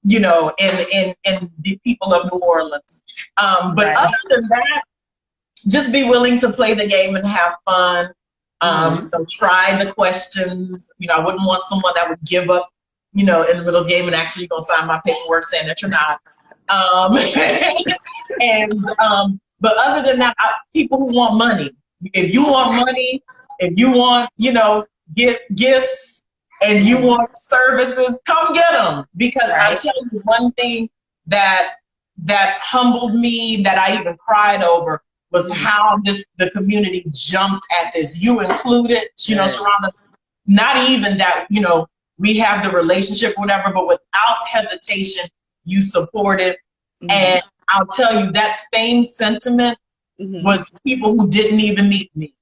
you know, in the people of New Orleans. But Right. other than that, just be willing to play the game and have fun. Try the questions. You know, I wouldn't want someone that would give up, you know, in the middle of the game and actually go sign my paperwork saying that you're not. But other than that, people who want money, if you want money, if you want, you know, gifts and you want services, come get them. Because I tell you one thing that humbled me, that I even cried over, was how the community jumped at this. You included, you know, Sharonda, not even that, you know, we have the relationship or whatever, but without hesitation, you supported. And I'll tell you, that same sentiment was people who didn't even meet me.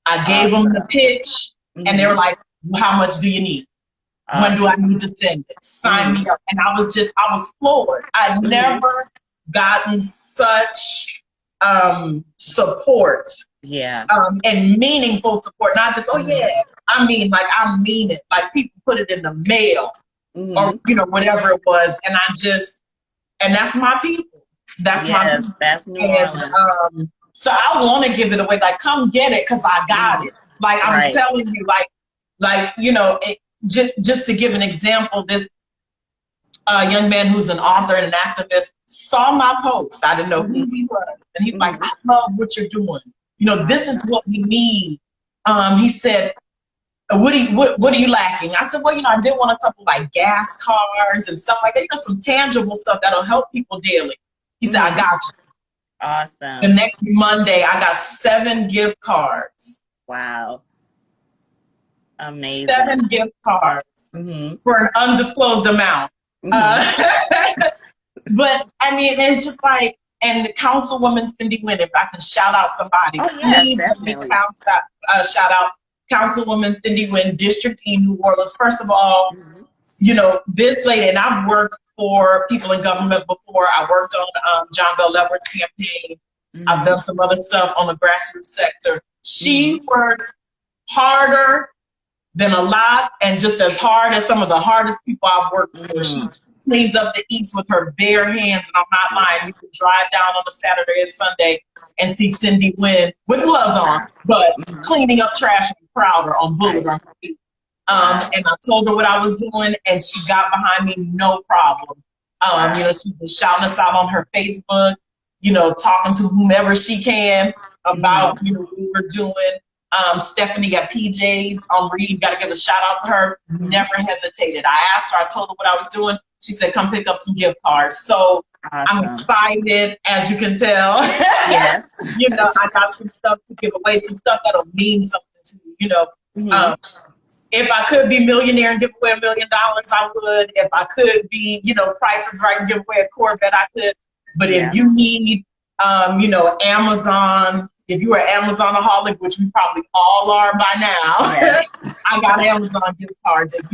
I gave them the pitch and they were like, how much do you need? When do I need to send it? Sign me up. And I was floored. I'd never gotten such support. And meaningful support, not just, oh yeah, I mean, like, I mean it. Like, people put it in the mail or, you know, whatever it was. And and that's my people. That's my people. That's New Orleans. So I want to give it away. Like, come get it, because I got it. Like, I'm telling you, like, you know, just to give an example, this young man who's an author and an activist saw my post. I didn't know who he was. And he's like, I love what you're doing. You know, this is what we need. He said, what are you lacking? I said, well, you know, I did want a couple like gas cards and stuff like that. You know, some tangible stuff that'll help people daily. He said, I got you. Awesome. The next Monday, I got 7 gift cards. Wow. Amazing. 7 gift cards for an undisclosed amount. But I mean, it's just like, and Councilwoman Cindy Wynn, if I can shout out somebody, please let me shout out Councilwoman Cindy Wynn, District E, New Orleans. First of all, you know, this lady, and I've worked for people in government before. I worked on John Bell Leverett's campaign. I've done some other stuff on the grassroots sector. She works harder than a lot, and just as hard as some of the hardest people I've worked with. She cleans up the East with her bare hands, and I'm not lying. You can drive down on a Saturday or Sunday and see Cindy Wynn with gloves on, but cleaning up trash and Crowder on Boulevard. And I told her what I was doing, and she got behind me, no problem. You know, she's been shouting us out on her Facebook, you know, talking to whomever she can about, you know, what we were doing. Stephanie got PJs on Reed. Got to give a shout out to her. Never hesitated. I asked her, I told her what I was doing. She said, come pick up some gift cards. So I'm excited, as you can tell. You know, I got some stuff to give away, some stuff that'll mean something to you, you know. If I could be millionaire and give away $1 million, I would. If I could be, you know, Price is Right and give away a Corvette, I could. But if you need, you know, Amazon, if you are Amazonaholic, which we probably all are by now, I got Amazon gift cards. If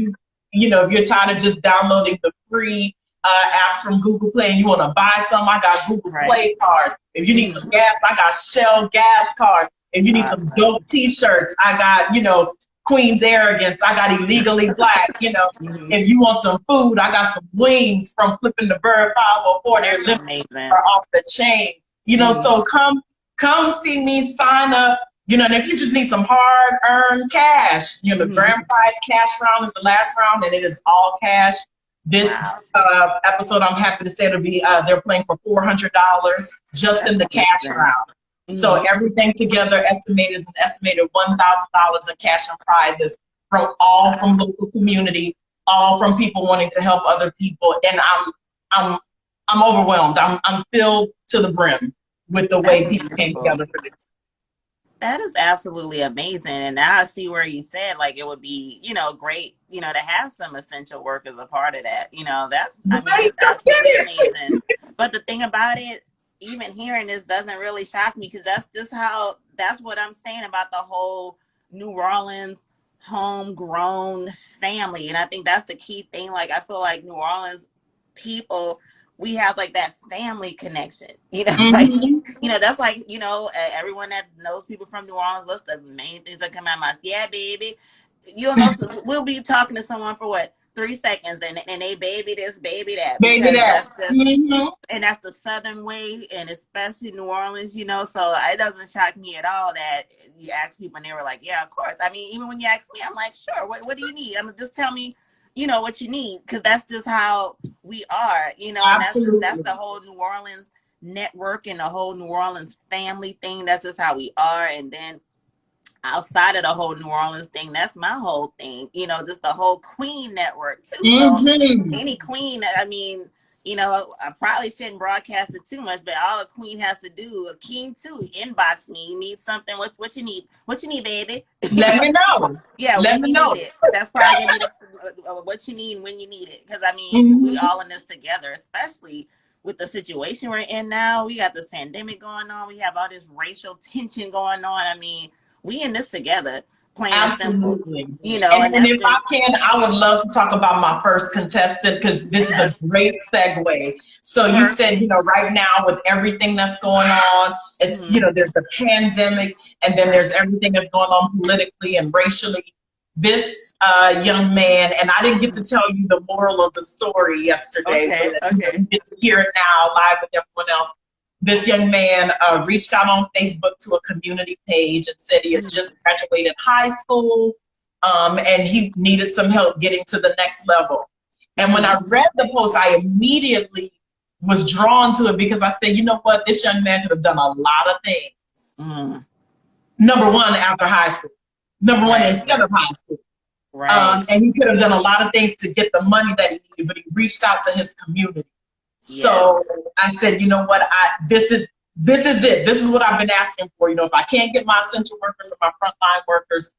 you know, if you're tired of just downloading the free apps from Google Play and you want to buy some, I got Google Play cards. If you need some gas, I got Shell gas cards. If you need some dope T-shirts, I got, you know, Queen's Arrogance. I got Illegally Black. You know, if you want some food, I got some wings from Flipping the Bird 504. They're living off the chain. You know, so come see me, sign up. You know, and if you just need some hard-earned cash, you know, the grand prize cash round is the last round, and it is all cash. This episode, I'm happy to say, it'll be they're playing for $400 just in the cash round. So everything together estimated is an estimated $1,000 in cash and prizes from local community, all from people wanting to help other people. And I'm overwhelmed. I'm filled to the brim with the way people came together for this. That is absolutely amazing. And now I see where you said, like, it would be, you know, great, you know, to have some essential workers a part of that. You know, that's, I mean, it's absolutely amazing. But the thing about it, even hearing this doesn't really shock me, because that's just how, that's what I'm saying about the whole New Orleans homegrown family. And I think that's the key thing. Like, I feel like New Orleans people, we have like that family connection, you know, like, you know, that's like, you know, everyone that knows people from New Orleans, what's the main things that come out of my mouth? Yeah, baby. You'll know, we'll be talking to someone for what, 3 seconds, and they baby this, baby that, baby because that. that's just, and that's the Southern way, and especially New Orleans, you know. So it doesn't shock me at all that you ask people and they were like, yeah, of course. I mean, even when you ask me, I'm like, sure. What do you need? I mean, just tell me, you know, what you need, because that's just how we are, you know. Absolutely. And that's the whole New Orleans network and the whole New Orleans family thing. That's just how we are. And then outside of the whole New Orleans thing, that's my whole thing, you know, just the whole Queen network too. So any queen, I mean, you know, I probably shouldn't broadcast it too much, but all a queen has to do, a king too, inbox me. You need something? What you need? What you need, baby? Let me know. Yeah, let me know. Need it. That's probably gonna be what you need when you need it. Because I mean, we all in this together, especially with the situation we're in now. We got this pandemic going on. We have all this racial tension going on. I mean, we in this together, plain and simple. You know, and if I can, I would love to talk about my first contestant, because this is a great segue. So you said, you know, right now with everything that's going on, it's, you know, there's the pandemic, and then there's everything that's going on politically and racially. This young man, and I didn't get to tell you the moral of the story yesterday, but you get to hear it now live with everyone else. This young man reached out on Facebook to a community page and said he had just graduated high school, and he needed some help getting to the next level. And when I read the post, I immediately was drawn to it, because I said, you know what, this young man could have done a lot of things. Number one, after high school. Number one, instead of high school. And he could have done a lot of things to get the money that he needed, but he reached out to his community. So I said, you know what, this is it. This is what I've been asking for. You know, if I can't get my essential workers or my frontline workers,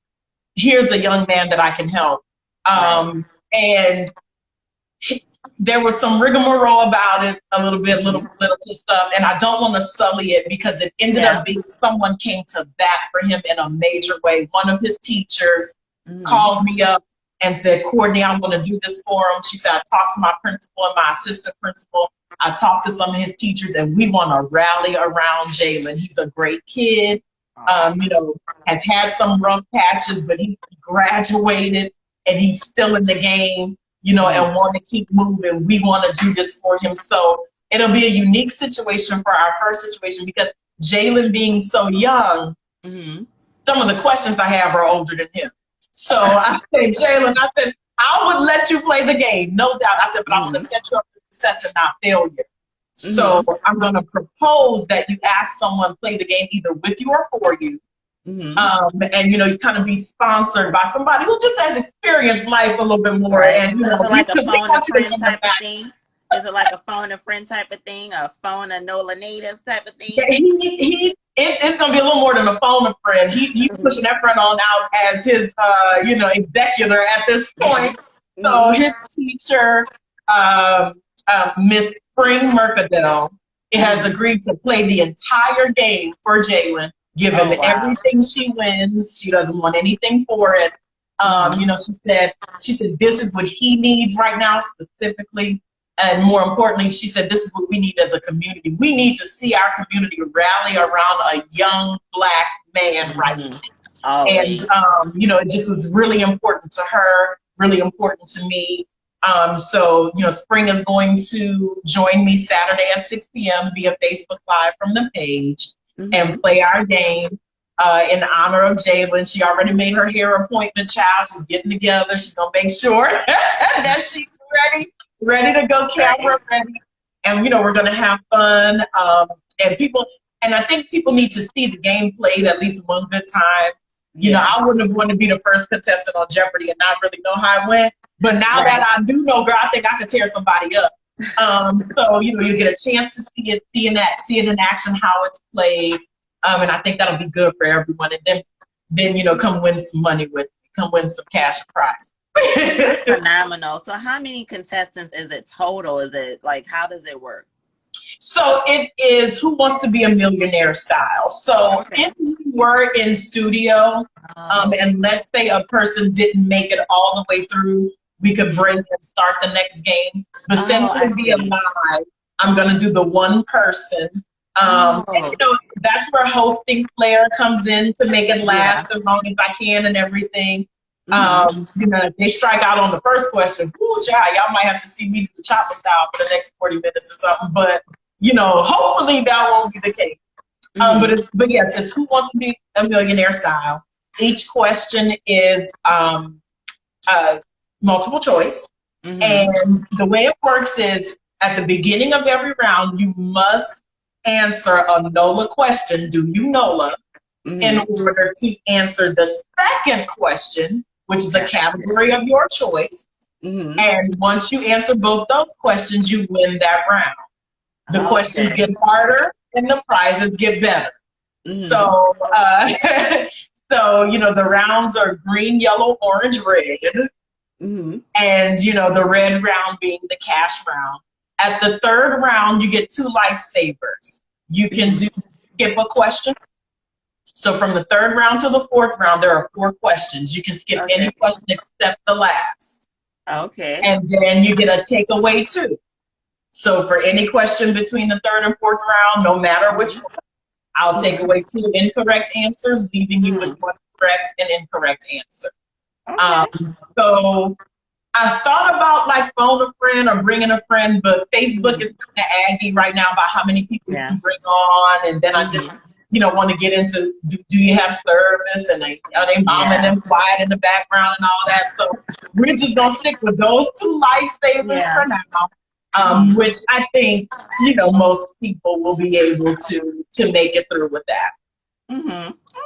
here's a young man that I can help. And there was some rigmarole about it, a little bit, little political stuff, and I don't want to sully it, because it ended up being someone came to bat for him in a major way. One of his teachers called me up and said, Courtney, I'm going to do this for him. She said, I talked to my principal and my assistant principal. I talked to some of his teachers, and we want to rally around Jalen. He's a great kid, you know, has had some rough patches, but he graduated and he's still in the game, you know, and want to keep moving. We want to do this for him. So it'll be a unique situation for our first situation, because Jalen being so young, some of the questions I have are older than him. So I said, Jalen, I said, I would let you play the game, no doubt. I said, but I want to set you up for success and not failure. So I'm going to propose that you ask someone play the game either with you or for you. And, you know, you kind of be sponsored by somebody who just has experienced life a little bit more. And, you know, like a phone a friend type of thing. Is it like a phone a friend type of thing? A phone a NOLA native type of thing? It's going to be a little more than a phone a friend. He's pushing that friend on out as his, you know, executor at this point. So his teacher, Miss Spring Mercadale, has agreed to play the entire game for Jalen, given everything she wins. She doesn't want anything for it. You know, she said, this is what he needs right now specifically. And more importantly, she said, this is what we need as a community. We need to see our community rally around a young Black man right now. And, you know, it just was really important to her, really important to me. So, you know, Spring is going to join me Saturday at 6 p.m. via Facebook Live from the page and play our game in honor of Jalen. She already made her hair appointment, child. She's getting together. She's going to make sure that she's ready to go, camera ready. And, you know, we're going to have fun. And I think people need to see the game played at least one good time. You know, I wouldn't have wanted to be the first contestant on Jeopardy and not really know how it went. But now that I do know, girl, I think I could tear somebody up. So, you know, you get a chance to see it in action, how it's played. And I think that'll be good for everyone. And then, you know, come win some money with me. Come win some cash prize. Phenomenal. So how many contestants is it total? Is it like, how does it work? So it is Who Wants to Be a Millionaire style. So if you were in studio and let's say a person didn't make it all the way through, we could break and start the next game. But since we'll be alive, I'm going to do the one person. And, you know, that's where hosting flair comes in to make it last as long as I can and everything. You know, if they strike out on the first question, ooh, child, y'all might have to see me do the chopper style for the next 40 minutes or something. But, you know, hopefully that won't be the case. But yes, it's Who Wants to Be a Millionaire style. Each question is multiple choice. And the way it works is at the beginning of every round, you must answer a NOLA question, do you NOLA, in order to answer the second question, which is the category of your choice. And once you answer both those questions, you win that round. The questions get harder and the prizes get better. So, so, you know, the rounds are green, yellow, orange, red. And, you know, the red round being the cash round. At the third round, you get 2 lifesavers. You can skip a question. So from the third round to the fourth round, there are 4 questions. You can skip any question except the last. And then you get a takeaway too. So for any question between the third and fourth round, no matter which one, I'll take away 2 incorrect answers, leaving you with 1 correct and incorrect answer. So I thought about like phone a friend or bringing a friend, but Facebook is kind of aggy right now about how many people you can bring on. And then I didn't, you know, want to get into, do you have service? And are they momming them quiet in the background and all that? So we're just going to stick with those 2 lifesavers for now, which I think, you know, most people will be able to make it through with that.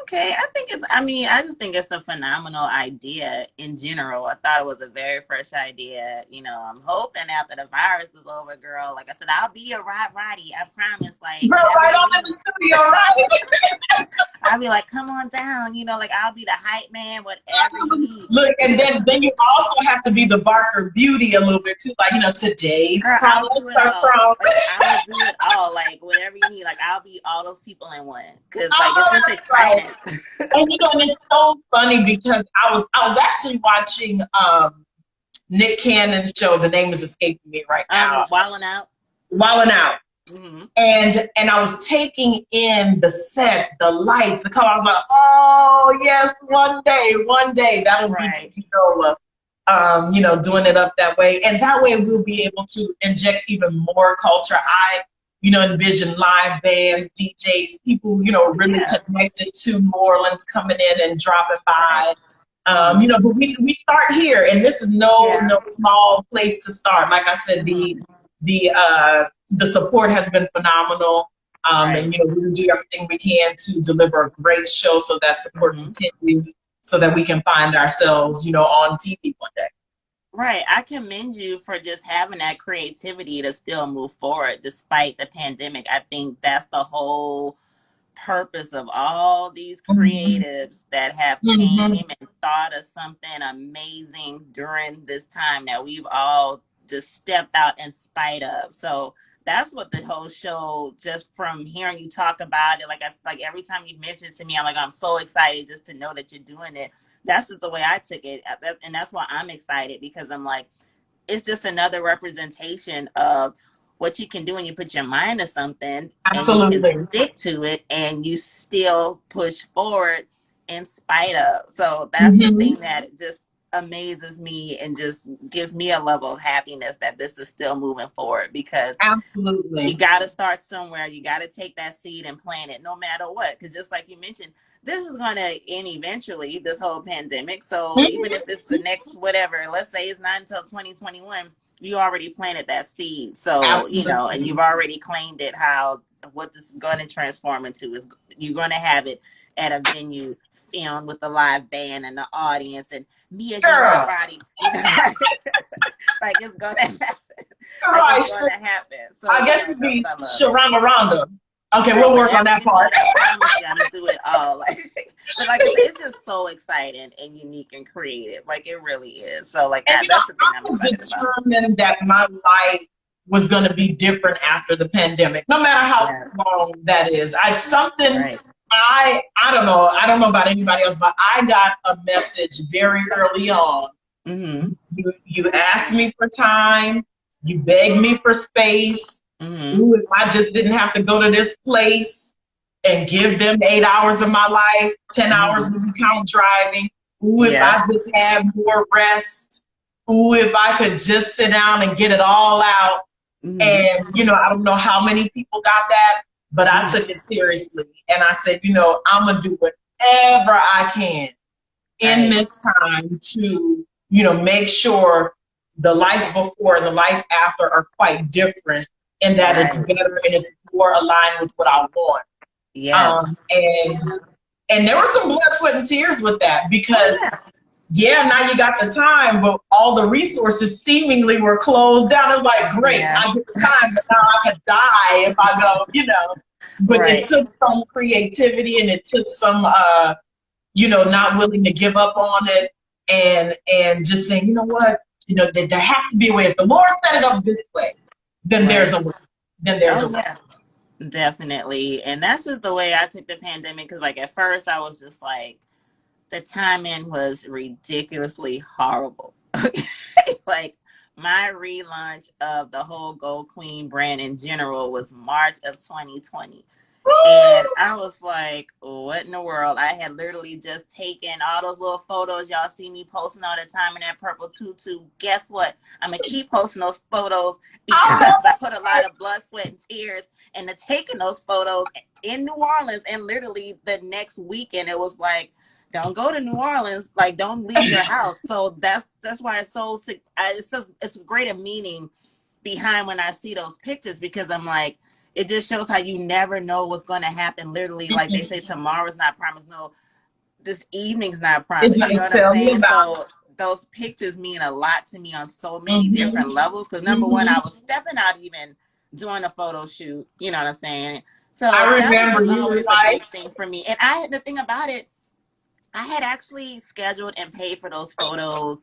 Okay, I think it's, I mean, I just think it's a phenomenal idea in general. I thought it was a very fresh idea. You know, I'm hoping after the virus is over, girl, like I said, I'll be a Roddy. I promise. Like, girl, right on in the studio, right? I'll be like, come on down. You know, like I'll be the hype man, whatever you need. Look, and then you also have to be the Barker beauty a little bit too. Like, you know, today's I'll do it all. Like, I'll do it all. Like, whatever you need. Like, I'll be all those people in one. Because, like, it's just exciting. And you know, and it's so funny because I was actually watching Nick Cannon's show. The name is escaping me right now. Wildin' Out. And I was taking in the set, the lights, the color. I was like, oh yes, one day that'll be NOLA. You know, doing it up that way, and that way we'll be able to inject even more culture. I, you know, envision live bands, DJs, people, you know, really connected to New Orleans coming in and dropping by. You know, but we start here, and this is no small place to start. Like I said, the support has been phenomenal, and you know, we do everything we can to deliver a great show so that support continues, so that we can find ourselves, you know, on TV one day. Right. I commend you for just having that creativity to still move forward despite the pandemic. I think that's the whole purpose of all these creatives that have came and thought of something amazing during this time that we've all just stepped out in spite of. So that's what the whole show, just from hearing you talk about it, like every time you mention it to me, I'm so excited just to know that you're doing it. That's just the way I took it. And that's why I'm excited, because I'm like, it's just another representation of what you can do when you put your mind to something. Absolutely. And you can stick to it and you still push forward in spite of. So that's the thing that just amazes me and just gives me a level of happiness that this is still moving forward, because absolutely, you got to start somewhere. You got to take that seed and plant it no matter what, because just like you mentioned, this is going to end eventually, this whole pandemic. So even if it's the next whatever, let's say it's not until 2021, you already planted that seed. So absolutely, you know, and you've already claimed it, how what this is going to transform into is you're going to have it at a venue filmed with a live band and the audience and me as your body. Like, it's going to happen. Like, it's going to happen. So I guess it'd be Sharana Ronda. Okay, we'll work on that part. I'm going to do it all. But like, it's just so exciting and unique and creative. Like, it really is. So like, that's the thing I'm excited about. I was determined that my life was going to be different after the pandemic, no matter how long that is. I don't know about anybody else, but I got a message very early on. You asked me for time, you begged me for space. Ooh, if I just didn't have to go to this place and give them 8 hours of my life, 10 hours when you count driving, Ooh, if I just had more rest. Ooh, if I could just sit down and get it all out. And, you know, I don't know how many people got that, but I took it seriously. And I said, you know, I'm going to do whatever I can in this time to, you know, make sure the life before and the life after are quite different, and that it's better and it's more aligned with what I want. And there were some blood, sweat, and tears with that, because now you got the time, but all the resources seemingly were closed down. It was like, great, I get the time, but now I could die if I go, you know. But it took some creativity, and it took some, you know, not willing to give up on it, and just saying, you know what, you know, there has to be a way. If the Lord set it up this way, then there's a way. Then there's a way. Definitely. And that's just the way I took the pandemic, because like at first I was just like, the timing was ridiculously horrible. Like my relaunch of the whole Gold Queen brand in general was March of 2020. And I was like, what in the world? I had literally just taken all those little photos y'all see me posting all the time in that purple tutu. Guess what? I'm going to keep posting those photos because I put a lot of blood, sweat, and tears into taking those photos in New Orleans. And literally the next weekend, it was like, don't go to New Orleans. Like, don't leave your house. So that's why it's so sick. It's great a meaning behind when I see those pictures, because I'm like, it just shows how you never know what's going to happen. Literally, like they say, tomorrow's not promised. No, this evening's not promised. You know what I'm saying? So those pictures mean a lot to me on so many different levels. Because number one, I was stepping out even doing a photo shoot. You know what I'm saying? So I remember that was always a big thing for me. And the thing about it, I had actually scheduled and paid for those photos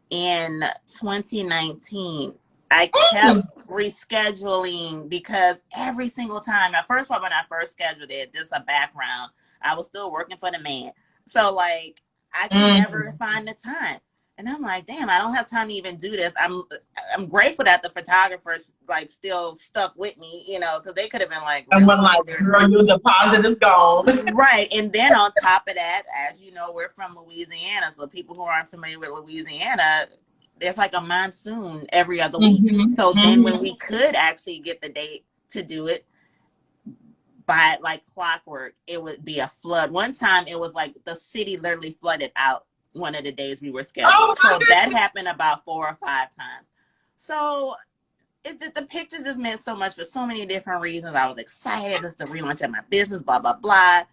in 2019. I kept rescheduling because every single time, first of all, when I first scheduled it, just a background, I was still working for the man. So like, I could never find the time. And I'm like, damn, I don't have time to even do this. I'm grateful that the photographers like still stuck with me, you know, because they could have been like, really? And when like, girl, your deposit is gone. Right. And then on top of that, as you know, we're from Louisiana. So people who aren't familiar with Louisiana, there's like a monsoon every other week. So then when we could actually get the date to do it, by like clockwork, it would be a flood. One time it was like the city literally flooded out one of the days we were scheduled. So that happened about 4 or 5 times. So the pictures just meant so much for so many different reasons. I was excited. It's the relaunch of my business, blah, blah, blah.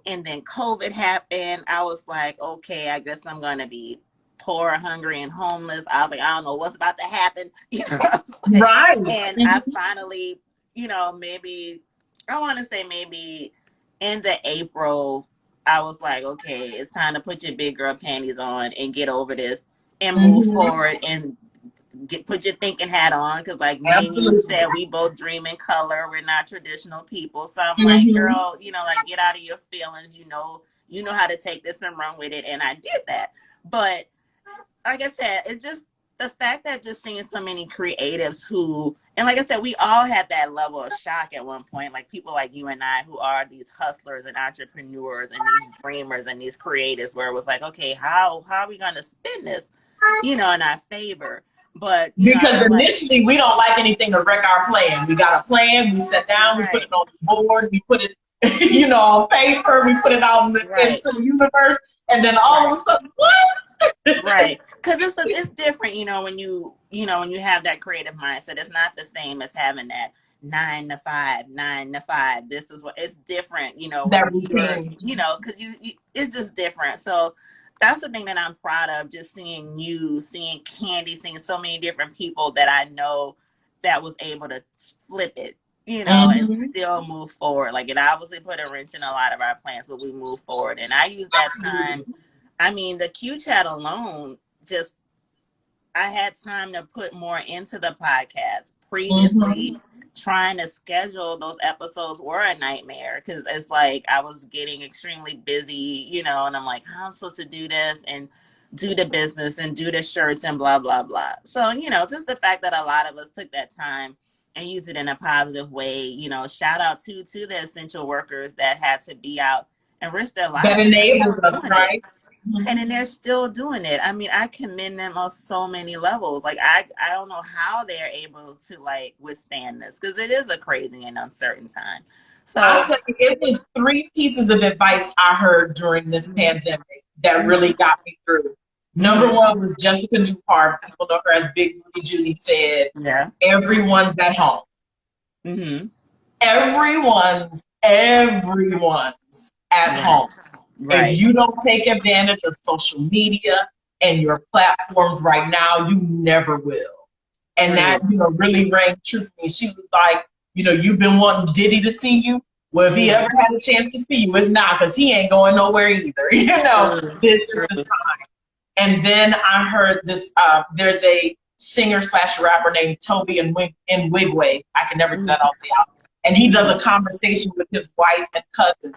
And then COVID happened. I was like, okay, I guess I'm going to be poor, hungry, and homeless. I was like, I don't know what's about to happen. You know, right. And I finally, you know, maybe end of April, I was like, okay, it's time to put your big girl panties on and get over this and move forward and put your thinking hat on. Because like me and you said, we both dream in color. We're not traditional people. So I'm like, girl, you know, like get out of your feelings. You know how to take this and run with it. And I did that. But like I said, it's just the fact that just seeing so many creatives who, and like I said, we all had that level of shock at one point, like people like you and I who are these hustlers and entrepreneurs and these dreamers and these creatives, where it was like, okay, how are we going to spin this, you know, in our favor? But because initially we don't like anything to wreck our plan. We got a plan, we sat down, we put it on the board, we put it, you know, on paper, we put it out into the universe, and then all of a sudden, what? Right, because it's different, you know, when you have that creative mindset. It's not the same as having that 9 to 5. This is what it's different, you know. That routine, you know, because it's just different. So that's the thing that I'm proud of, just seeing you, seeing Candy, seeing so many different people that I know that was able to flip it, you know, and still move forward. Like, it obviously put a wrench in a lot of our plans, but we moved forward. And I used that time. I mean, the Q chat alone, just, I had time to put more into the podcast. Previously, trying to schedule those episodes were a nightmare, because it's like I was getting extremely busy, you know, and I'm like, how am I supposed to do this and do the business and do the shirts and blah, blah, blah. So, you know, just the fact that a lot of us took that time and used it in a positive way, you know, shout out to the essential workers that had to be out and risk their lives. That enabled us, right? And then they're still doing it. I mean, I commend them on so many levels. Like, I don't know how they're able to, like, withstand this, because it is a crazy and uncertain time. So I'll tell you, it was 3 pieces of advice I heard during this pandemic that really got me through. Number 1 was Jessica Dupart. People know her as Big Booty Judy said, everyone's at home. Everyone's at home. If you don't take advantage of social media and your platforms right now, you never will. And that, really rang true for me. She was like, you've been wanting Diddy to see you. Well, if he ever had a chance to see you, it's not, because he ain't going nowhere either. This is the time. And then I heard this, there's a singer/rapper named Toby Nwigwe. I can never get that off the album. And he does a conversation with his wife and cousin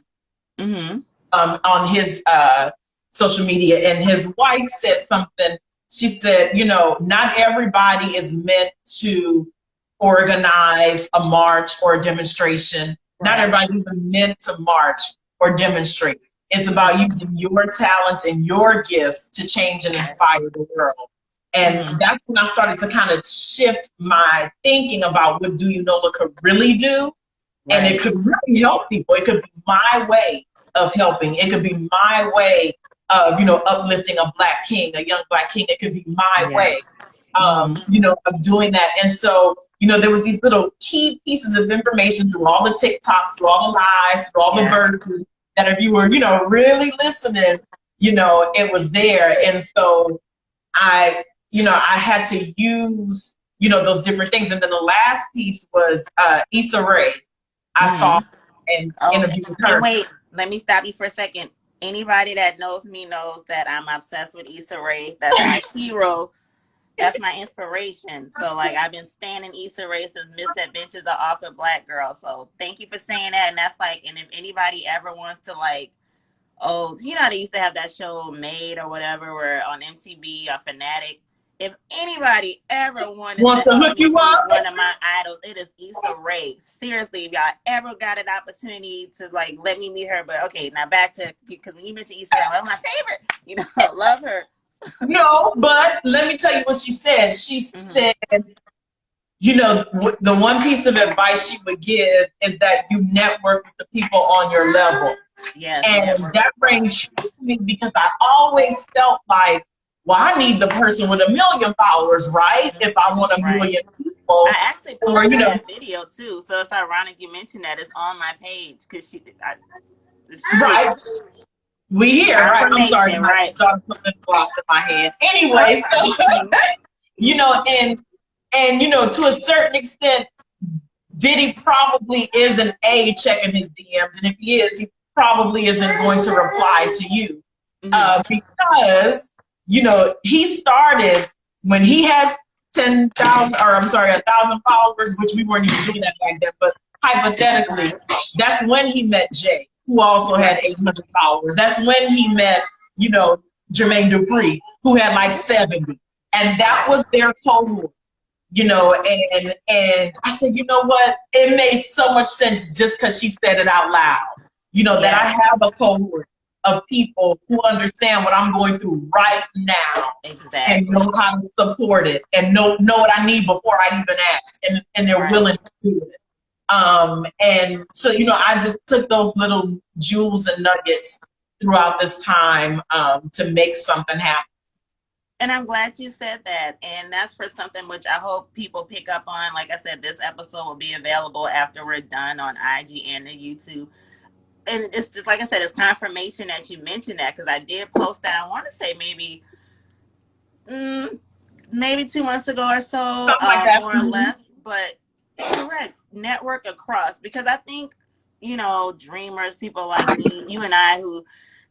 on his social media. And his wife said something. She said, not everybody is meant to organize a march or a demonstration. Not everybody's even meant to march or demonstrate. It's about using your talents and your gifts to change and inspire the world. And that's when I started to kind of shift my thinking about what Do You Know-LA could really do. And it could really help people. It could be my way of helping. It could be my way of, uplifting a Black king, a young Black king. It could be my way, of doing that. And so, there was these little key pieces of information through all the TikToks, through all the lives, through all the verses, that if you were, really listening, it was there. And so I had to use, those different things. And then the last piece was Issa Rae. I saw an interview with her. Wait, let me stop you for a second. Anybody that knows me knows that I'm obsessed with Issa Rae. That's my hero. That's my inspiration. So, like, I've been standing Issa Rae since Misadventures of Awkward Black Girl. So thank you for saying that. And that's like, and if anybody ever wants to, like, they used to have that show Made or whatever, where on MTV or Fanatic. If anybody ever wants to hook you up, one of my idols, it is Issa Rae. Seriously, if y'all ever got an opportunity to, like, let me meet her. But okay, now back to, because when you mentioned Issa Rae, my favorite. Love her. No, but let me tell you what she said. She said, the one piece of advice she would give is that you network with the people on your level. And that rang true to me, because I always felt like, well, I need the person with 1 million followers, right? If I want 1 million people. I actually posted that video too, so it's ironic you mentioned that. It's on my page, because we here, right? I'm sorry, my dog put the gloss in my hand. Anyway, so and to a certain extent, Diddy probably isn't checking his DMs, and if he is, he probably isn't going to reply to you, because he started when he had 1,000 followers, which we weren't even doing that back then, but hypothetically, that's when he met Jay, who also had 800 followers. That's when he met, Jermaine Dupri, who had like 70. And that was their cohort, and I said, you know what? It made so much sense just because she said it out loud, that I have a cohort of people who understand what I'm going through right now, and know how to support it, and know what I need before I even ask, and they're willing to do it. And so, I just took those little jewels and nuggets throughout this time to make something happen. And I'm glad you said that. And that's for something which I hope people pick up on. Like I said, this episode will be available after we're done on IG and the YouTube. And it's just, like I said, it's confirmation that you mentioned that, because I did post that, I want to say maybe 2 months ago or so, like that, more or less. But correct, network across, because I think, dreamers, people like me, you and I, who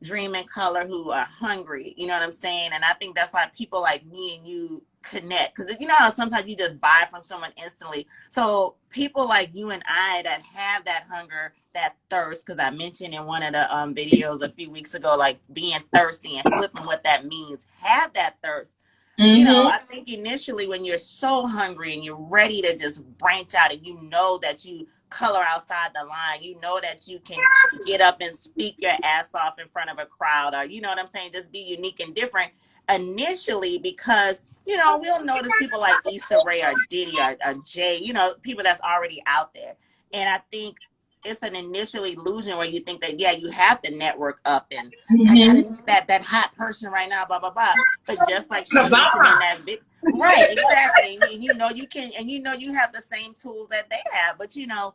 dream in color, who are hungry, you know what I'm saying? And I think that's why people like me and you connect, because how sometimes you just vibe from someone instantly. So people like you and I that have that hunger, that thirst, because I mentioned in one of the videos a few weeks ago, like being thirsty and flipping what that means, have that thirst. You know, I think initially when you're so hungry and you're ready to just branch out and you know that you color outside the line, you know that you can get up and speak your ass off in front of a crowd, or you know what I'm saying, just be unique and different initially, because you know we'll notice people like Issa Rae or Diddy or Jay, you know, people that's already out there. And I think it's an initial illusion where you think that, yeah, you have to network up and I gotta meet that hot person right now, blah blah blah. But just like she mentioned in that video, right, exactly. And you know you can, and you know you have the same tools that they have. But you know,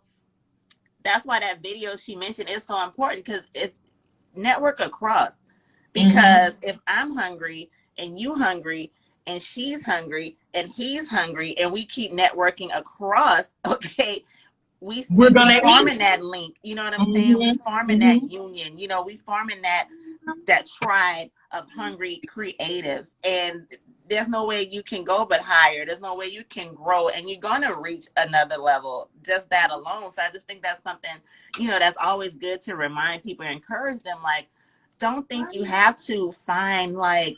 that's why that video she mentioned is so important, because it's network across. Because if I'm hungry and you hungry and she's hungry and he's hungry and we keep networking across, okay, we're gonna farming that link, you know what I'm saying? We farming that union, you know, we farming that tribe of hungry creatives. And there's no way you can go but higher. There's no way you can grow, and you're gonna reach another level just that alone. So I just think that's something, you know, that's always good to remind people and encourage them. Like, don't think you have to find like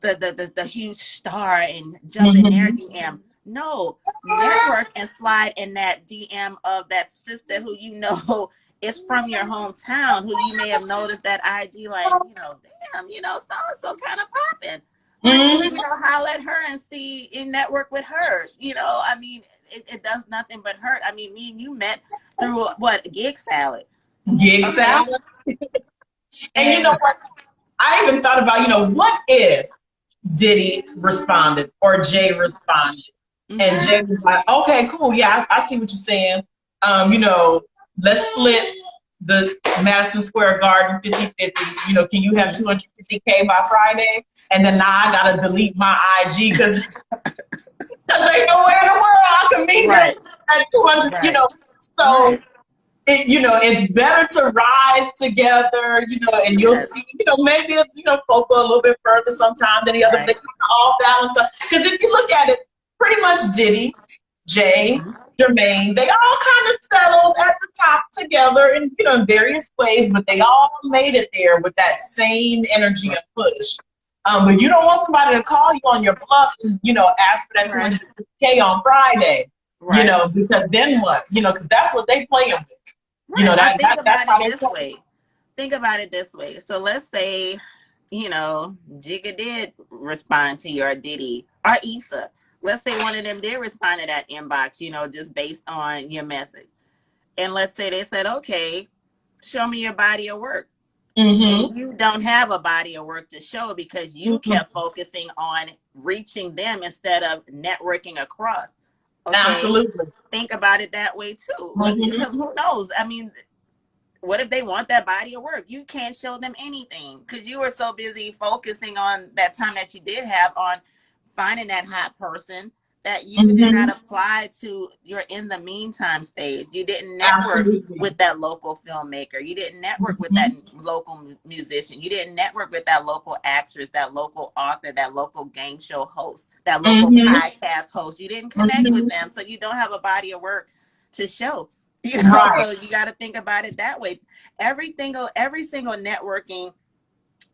the huge star and jump in their DM. No, network and slide in that DM of that sister who you know is from your hometown, who you may have noticed that IG, like, you know, damn, you know, so kind of popping. You know, holler at her and see and network with her. You know, I mean, it does nothing but hurt. I mean, me and you met through what? Gig Salad. Gig Salad. And you know what? I even thought about, you know, what if Diddy responded or Jay responded? And Jay was like, okay, cool. Yeah, I see what you're saying. You know, let's split the Madison Square Garden 50-50. You know, can you have 250K by Friday? And then now I got to delete my IG because ain't nowhere in the world I can meet him at 200, you know. So, you know, it's better to rise together, you know, and you'll see, you know, maybe, you know, folk go a little bit further sometime than the other, but they all balance up. Because if you look at it, pretty much Diddy, Jay, Jermaine, they all kind of settled at the top together in, you know, in various ways, but they all made it there with that same energy and push. But you don't want somebody to call you on your bluff and, you know, ask for that 250K on Friday, you know, because then what? You know, because that's what they playing with. You know, that's how they play. Think about it this way. So let's say, you know, Jigga did respond to your Diddy or Issa. Let's say one of them did respond to that inbox, you know, just based on your message. And let's say they said, okay, show me your body of work. And you don't have a body of work to show because you kept focusing on reaching them instead of networking across. Okay? Absolutely. Think about it that way too. Who knows? I mean, what if they want that body of work? You can't show them anything because you were so busy focusing on that time that you did have on finding that hot person that you did not apply to your in the meantime stage. You didn't network with that local filmmaker. You didn't network with that local musician. You didn't network with that local actress, that local author, that local game show host, that local podcast host. You didn't connect with them, so you don't have a body of work to show. You know, so you got to think about it that way. Every single networking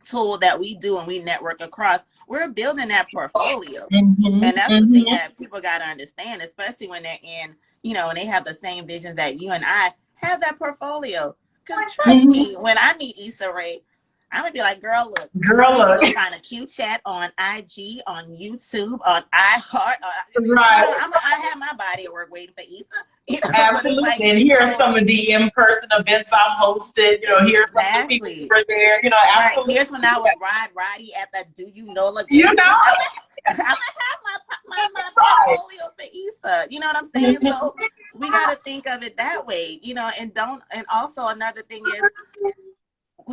tool that we do and we network across, we're building that portfolio. And that's the thing that people got to understand, especially when they're in, you know, and they have the same visions that you and I have, that portfolio. Because trust me, when I meet Issa Rae, I'm going to be like, girl, look. You'll find a cute chat on IG, on YouTube, on iHeart. I have my body of work waiting for Issa. You know, absolutely. Like, and here are some of the in-person events I've hosted. You know, here's some of the people who were there. You know, absolutely. Here's when I was Roddy at the Do You Know-LA. You know? I'm going to have my portfolio for Issa. You know what I'm saying? So we got to think of it that way, you know, and also another thing is,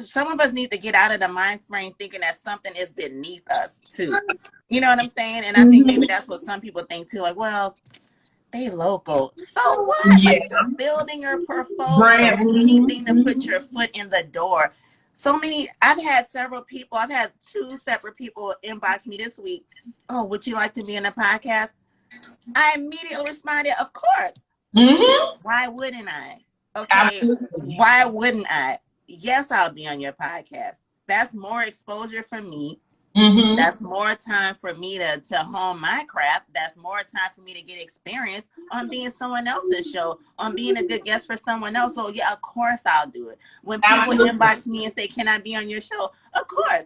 some of us need to get out of the mind frame thinking that something is beneath us too. You know what I'm saying? And I think maybe that's what some people think too. Like, well, they local. So what? Like, you're building your portfolio, anything to put your foot in the door. So many, I've had 2 separate people inbox me this week. Oh, would you like to be in a podcast? I immediately responded, of course. Why wouldn't I? Okay. Absolutely. Why wouldn't I? Yes, I'll be on your podcast. That's more exposure for me. That's more time for me to hone my craft. That's more time for me to get experience on being someone else's show, on being a good guest for someone else. So yeah, of course I'll do it. When people inbox me and say, can I be on your show? Of course.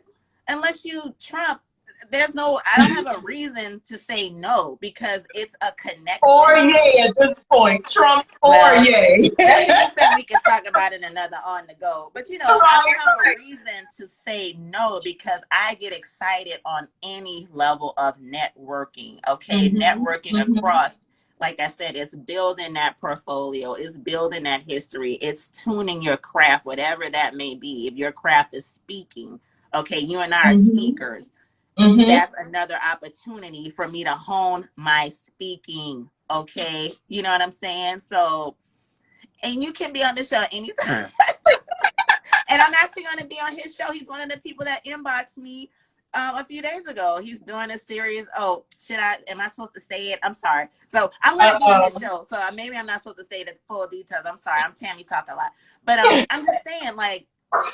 Unless you Trump, I don't have a reason to say no, because it's a connection. Or yay at this point, Trump or yay. You said we could talk about it another on the go, but I don't have a reason to say no, because I get excited on any level of networking. Okay, networking across, like I said, it's building that portfolio, it's building that history, it's tuning your craft, whatever that may be. If your craft is speaking, okay, you and I are speakers. That's another opportunity for me to hone my speaking. Okay, you know what I'm saying? So, and you can be on the show anytime. And I'm actually going to be on his show. He's one of the people that inboxed me a few days ago. He's doing a series. Oh, am I supposed to say it? I'm sorry. So I'm going to be on his show. So maybe I'm not supposed to say the full details. I'm sorry. I'm Tammy talk a lot. But I'm just saying, like,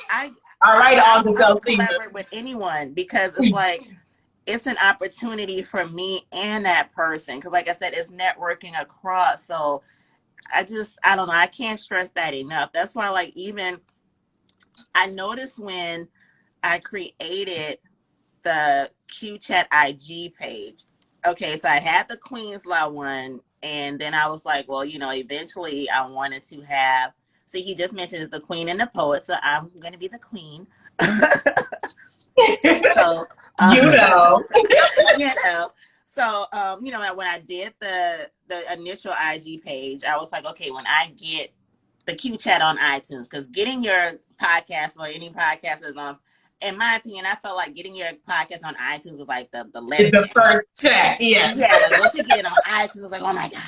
I collaborate with anyone, because it's like, it's an opportunity for me and that person. Because like I said, it's networking across. So I don't know. I can't stress that enough. That's why, like, even I noticed when I created the Q-Chat IG page. Okay, so I had the Queen's Law one, and then I was like, well, eventually I wanted to have, see, he just mentioned the Queen and the Poet, so I'm going to be the Queen. So, So, when I did the initial IG page, I was like, okay, when I get the Q-Chat on iTunes, because getting your podcast, or any podcast is on, in my opinion, I felt like getting your podcast on iTunes was like the first chat, yes. Yeah, like once you get it on iTunes, it's like, oh my God.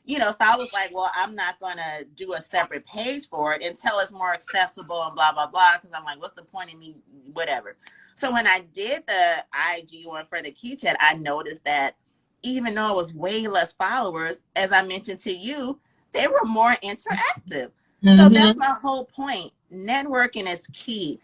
So I was like, well, I'm not going to do a separate page for it until it's more accessible and blah, blah, blah. Because I'm like, what's the point in me, whatever. So when I did the IG one for the Q-Chat, I noticed that even though it was way less followers, as I mentioned to you, they were more interactive. So that's my whole point. Networking is key.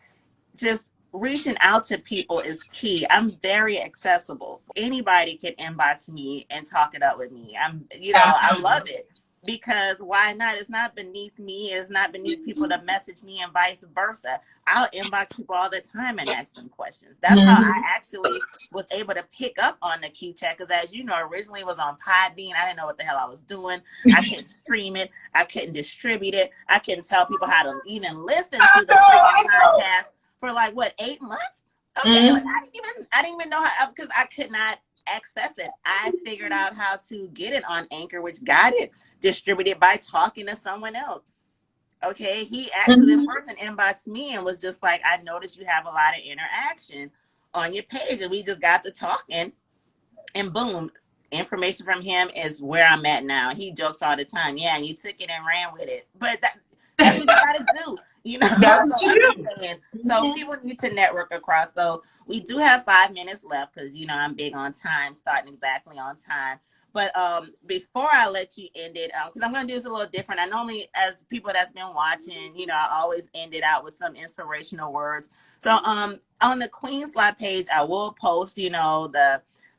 Just reaching out to people is key. I'm very accessible. Anybody can inbox me and talk it up with me. I love it, because why not? It's not beneath me. It's not beneath people to message me, and vice versa. I'll inbox people all the time and ask them questions. That's how I actually was able to pick up on the Q-Chat, because as you know, originally it was on Podbean. I didn't know what the hell I was doing. I couldn't stream it. I couldn't distribute it. I couldn't tell people how to even listen to the podcast for like, what, 8 months? Okay, like, I didn't even know how, because I could not access it. I figured out how to get it on Anchor, which got it distributed by talking to someone else. Okay, he actually, the person inboxed me and was just like, I noticed you have a lot of interaction on your page, and we just got to talking, and boom, information from him is where I'm at now. He jokes all the time, yeah, and you took it and ran with it, but that's what you gotta do. That's what you do. So people need to network across. So we do have 5 minutes left, because I'm big on time, starting exactly on time. But before I let you end it, because I'm going to do this a little different. I normally, as people that's been watching, I always end it out with some inspirational words. So on the Queen's Law page, I will post,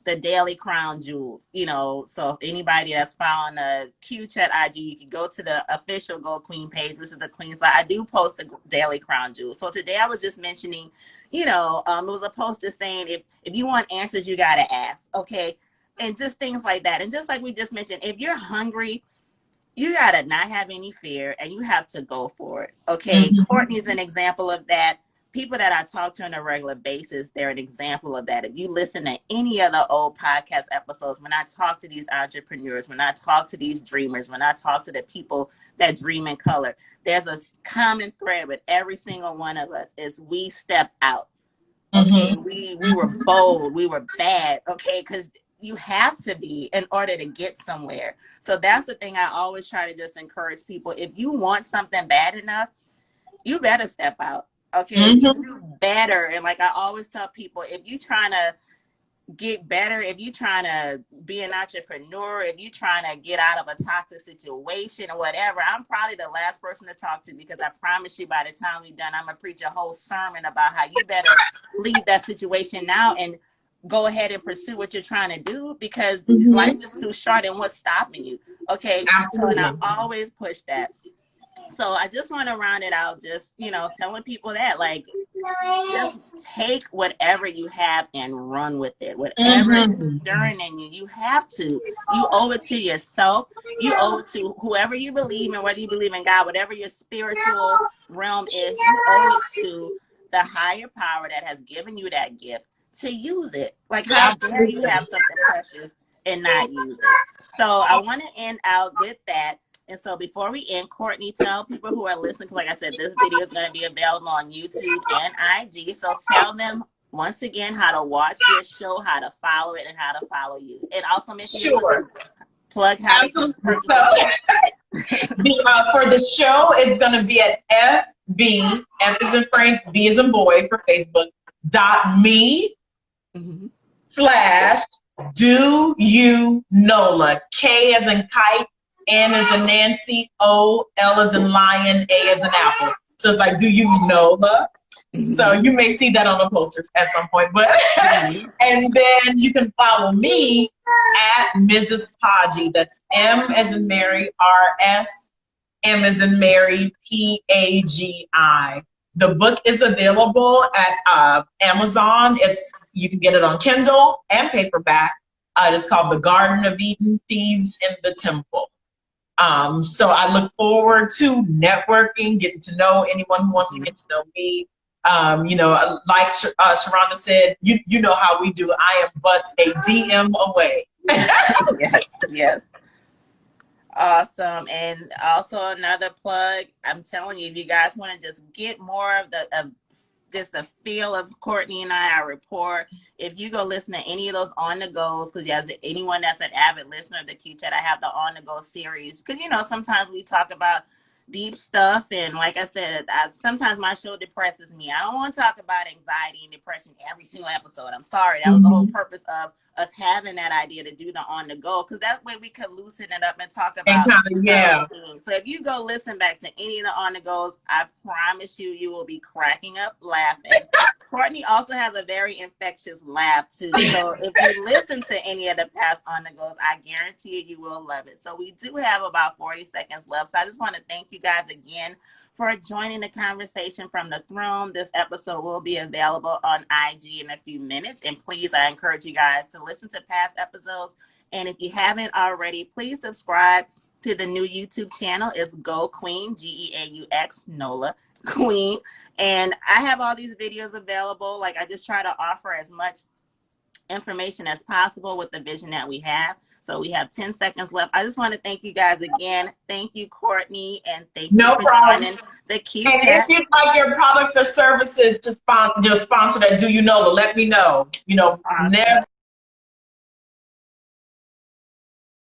the daily crown jewels, so if anybody that's following the Q-Chat IG, you can go to the official Go Queen page, which is the Queen's Law. I do post the daily crown jewels. So today I was just mentioning, it was a post just saying, if you want answers, you got to ask. Okay. And just things like that. And just like we just mentioned, if you're hungry, you got to not have any fear, and you have to go for it. Okay. Courtney's an example of that. People that I talk to on a regular basis, they're an example of that. If you listen to any of the old podcast episodes, when I talk to these entrepreneurs, when I talk to these dreamers, when I talk to the people that dream in color, there's a common thread with every single one of us, is we stepped out. Okay, we were bold, we were bad, okay, because you have to be in order to get somewhere. So that's the thing I always try to just encourage people. If you want something bad enough, you better step out. Okay, you do better. And like I always tell people, if you're trying to get better, if you're trying to be an entrepreneur, if you're trying to get out of a toxic situation or whatever, I'm probably the last person to talk to, because I promise you by the time we're done, I'm going to preach a whole sermon about how you better leave that situation now and go ahead and pursue what you're trying to do, because life is too short, and what's stopping you? Okay. Absolutely. So, and I always push that. So I just want to round it out, just, you know, telling people that, like, just take whatever you have and run with it. Whatever is stirring in you, you have to. You owe it to yourself. You owe it to whoever you believe in, whether you believe in God, whatever your spiritual realm is, you owe it to the higher power that has given you that gift to use it. Like, how dare you have something precious and not use it? So I want to end out with that. And so before we end, Courtney, tell people who are listening, because like I said, this video is going to be available on YouTube and IG. So tell them once again how to watch your show, how to follow it, and how to follow you. And also make sure plug how to for the show, it's going to be at FB, F as in Frank, B as in boy for Facebook, .me / do you NO-LA, K as in kite, N as in Nancy, O, L as in lion, A as in apple. So it's like, do you NO-LA? So you may see that on the posters at some point. But and then you can follow me at Mrs. Mpagi. That's M as in Mary, R-S, M as in Mary, P-A-G-I. The book is available at Amazon. You can get it on Kindle and paperback. It's called The Garden of Eden, Thieves in the Temple. So I look forward to networking, getting to know anyone who wants to get to know me. You know, like Sharonda said, you know how we do. I am but a DM away. Yes. Awesome. And also another plug, I'm telling you, if you guys want to just get more of the feel of Courtney and I, our rapport, if you go listen to any of those on the goes, because yes, anyone that's an avid listener of the Q Chat, I have the on the go series, because you know sometimes we talk about deep stuff, and like I said, sometimes my show depresses me. I don't want to talk about anxiety and depression every single episode. I'm sorry, that was the whole purpose of us having that idea to do the on the go, because that way we could loosen it up and talk about things. So if you go listen back to any of the on the goes, I promise you will be cracking up laughing. Courtney also has a very infectious laugh too, so if you listen to any of the past on the goes, I guarantee you will love it. So we do have about 40 seconds left, so I just want to thank you guys again for joining the conversation from the throne. This episode will be available on IG in a few minutes, and please, I encourage you guys to listen to past episodes, and if you haven't already, please subscribe to the new YouTube channel. It's Go Queen, G-E-A-U-X, NO-LA, Queen. And I have all these videos available. Like, I just try to offer as much information as possible with the vision that we have. So we have 10 seconds left. I just want to thank you guys again. Thank you, Courtney, and thank you for joining the Q Chat. And if you'd like your products or services to sponsor that, do you NO-LA, let me know. You know, never